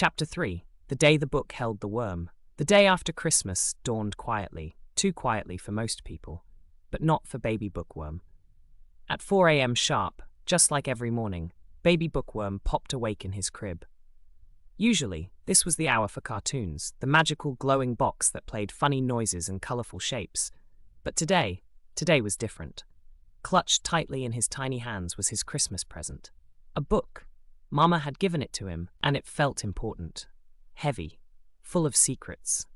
Chapter 3. The Day the Book Held the Worm. The day after Christmas dawned quietly, too quietly for most people, but not for Baby Bookworm. At 4 a.m. sharp, just like every morning, Baby Bookworm popped awake in his crib. Usually, this was the hour for cartoons, the magical glowing box that played funny noises and colorful shapes. But today was different. Clutched tightly in his tiny hands was his Christmas present. A book. Mama had given it to him, and it felt important. Heavy. Full of secrets.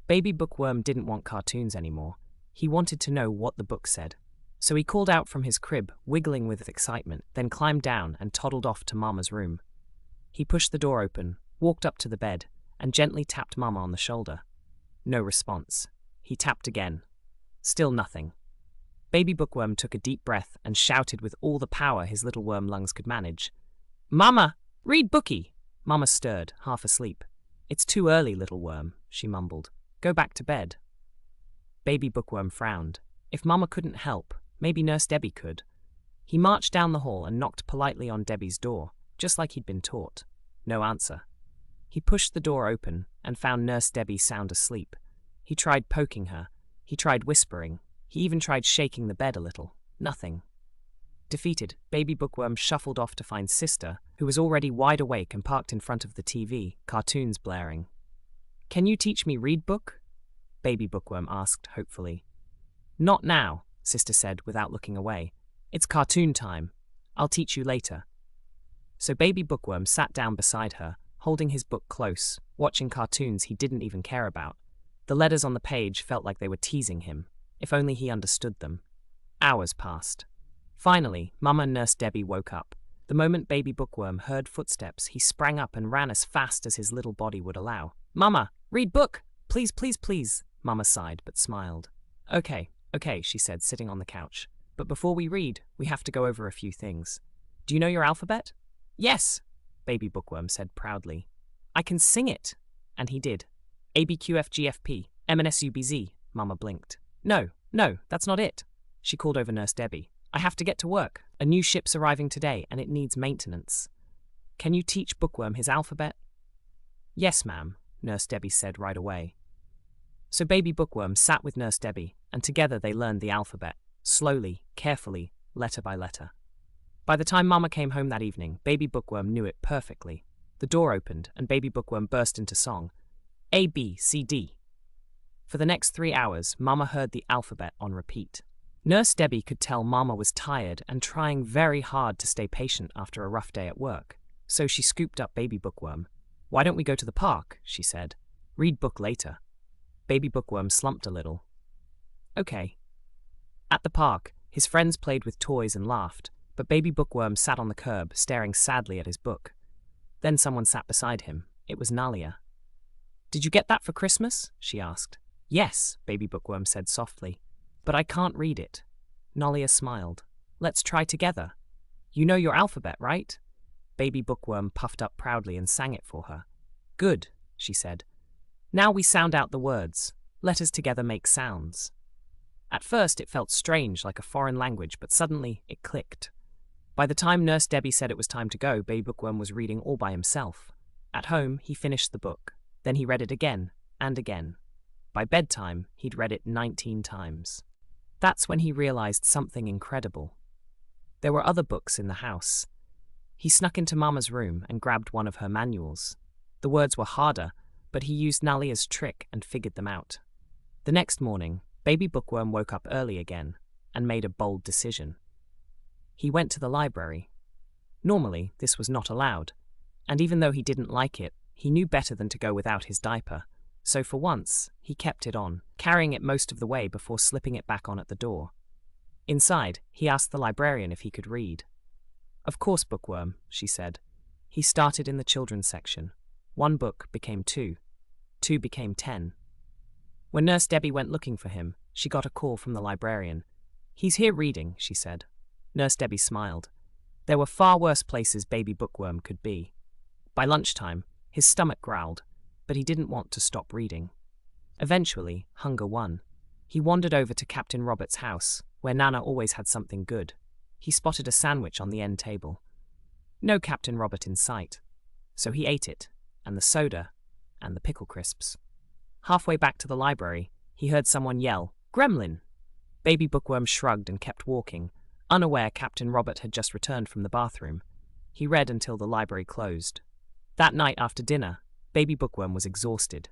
Baby Bookworm didn't want cartoons anymore. He wanted to know what the book said. So he called out from his crib, wiggling with excitement, then climbed down and toddled off to Mama's room. He pushed the door open, walked up to the bed, and gently tapped Mama on the shoulder. No response. He tapped again. Still nothing. Baby Bookworm took a deep breath and shouted with all the power his little worm lungs could manage. "Mama, read bookie!" Mama stirred, half asleep. "It's too early, little worm," she mumbled. "Go back to bed." Baby Bookworm frowned. If Mama couldn't help, maybe Nurse Debbie could. He marched down the hall and knocked politely on Debbie's door, just like he'd been taught. No answer. He pushed the door open and found Nurse Debbie sound asleep. He tried poking her. He tried whispering. He even tried shaking the bed a little. Nothing. Defeated, Baby Bookworm shuffled off to find Sister, who was already wide awake and parked in front of the TV, cartoons blaring. "Can you teach me read book?" Baby Bookworm asked hopefully. "Not now," Sister said without looking away. "It's cartoon time. I'll teach you later." So Baby Bookworm sat down beside her, holding his book close, watching cartoons he didn't even care about. The letters on the page felt like they were teasing him, if only he understood them. Hours passed. Finally, Mama and Nurse Debbie woke up. The moment Baby Bookworm heard footsteps, he sprang up and ran as fast as his little body would allow. "Mama, read book! Please, please, please!" Mama sighed but smiled. Okay, she said, sitting on the couch. "But before we read, we have to go over a few things. Do you know your alphabet?" "Yes," Baby Bookworm said proudly. "I can sing it." And he did. ABQFGFP, MNSUBZ, Mama blinked. No, that's not it. She called over Nurse Debbie. "I have to get to work. A new ship's arriving today, and it needs maintenance. Can you teach Bookworm his alphabet?" "Yes, ma'am," Nurse Debbie said right away. So Baby Bookworm sat with Nurse Debbie, and together they learned the alphabet, slowly, carefully, letter by letter. By the time Mama came home that evening, Baby Bookworm knew it perfectly. The door opened, and Baby Bookworm burst into song. A, B, C, D. For the next 3 hours, Mama heard the alphabet on repeat. Nurse Debbie could tell Mama was tired and trying very hard to stay patient after a rough day at work. So she scooped up Baby Bookworm. "Why don't we go to the park?" she said. "Read book later." Baby Bookworm slumped a little. Okay. At the park, his friends played with toys and laughed, but Baby Bookworm sat on the curb, staring sadly at his book. Then someone sat beside him. It was Nalia. "Did you get that for Christmas?" she asked. "Yes," Baby Bookworm said softly. "But I can't read it." Nalia smiled. "Let's try together. You know your alphabet, right?" Baby Bookworm puffed up proudly and sang it for her. "Good," she said. "Now we sound out the words. Letters together make sounds." At first it felt strange, like a foreign language, but suddenly it clicked. By the time Nurse Debbie said it was time to go, Baby Bookworm was reading all by himself. At home, he finished the book. Then he read it again and again. By bedtime, he'd read it 19 times. That's when he realized something incredible. There were other books in the house. He snuck into Mama's room and grabbed one of her manuals. The words were harder, but he used Nalia's trick and figured them out. The next morning, Baby Bookworm woke up early again and made a bold decision. He went to the library. Normally, this was not allowed, and even though he didn't like it, he knew better than to go without his diaper. So for once, he kept it on, carrying it most of the way before slipping it back on at the door. Inside, he asked the librarian if he could read. "Of course, Bookworm," she said. He started in the children's section. 1 book became 2. 2 became 10. When Nurse Debbie went looking for him, she got a call from the librarian. "He's here reading," she said. Nurse Debbie smiled. There were far worse places Baby Bookworm could be. By lunchtime, his stomach growled, but he didn't want to stop reading. Eventually, hunger won. He wandered over to Captain Robert's house, where Nana always had something good. He spotted a sandwich on the end table. No Captain Robert in sight. So he ate it, and the soda, and the pickle crisps. Halfway back to the library, he heard someone yell, "Gremlin!" Baby Bookworm shrugged and kept walking, unaware Captain Robert had just returned from the bathroom. He read until the library closed. That night after dinner, Baby Bookworm was exhausted.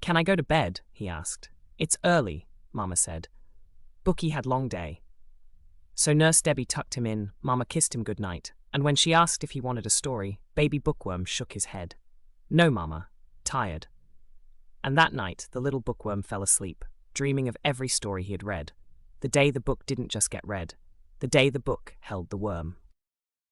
"Can I go to bed?" he asked. "It's early," Mama said. Bookie had long day. So Nurse Debbie tucked him in, Mama kissed him goodnight, and when she asked if he wanted a story, Baby Bookworm shook his head. "No, Mama. Tired." And that night, the little bookworm fell asleep, dreaming of every story he had read. The day the book didn't just get read. The day the book held the worm.